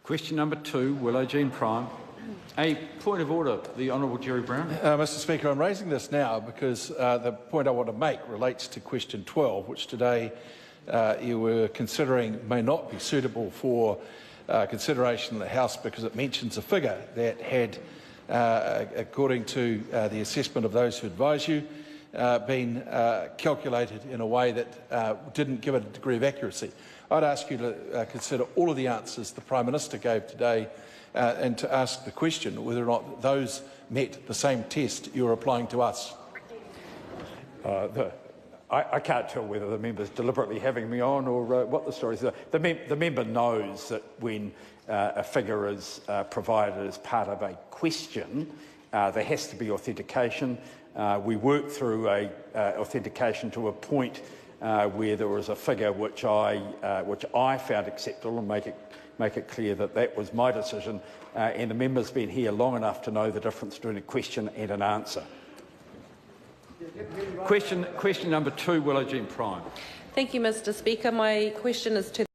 Question number 2, Willow Jean Prime. A point of order, the Honourable Gerry Brownlee. Mr Speaker, I'm raising this now because the point I want to make relates to question 12, which today you were considering may not be suitable for consideration in the House because it mentions a figure that had, according to the assessment of those who advise you, been calculated in a way that didn't give it a degree of accuracy. I'd ask you to consider all of the answers the Prime Minister gave today and to ask the question whether or not those met the same test you're applying to us. I can't tell whether the member's deliberately having me on or what the story is. The member knows that when a figure is provided as part of a question, there has to be authentication. We worked through authentication to a point where there was a figure which I found acceptable, and make it clear that that was my decision. And the member's been here long enough to know the difference between a question and an answer. Question number 2, Willow Jean Prime. Thank you, Mr Speaker. My question is to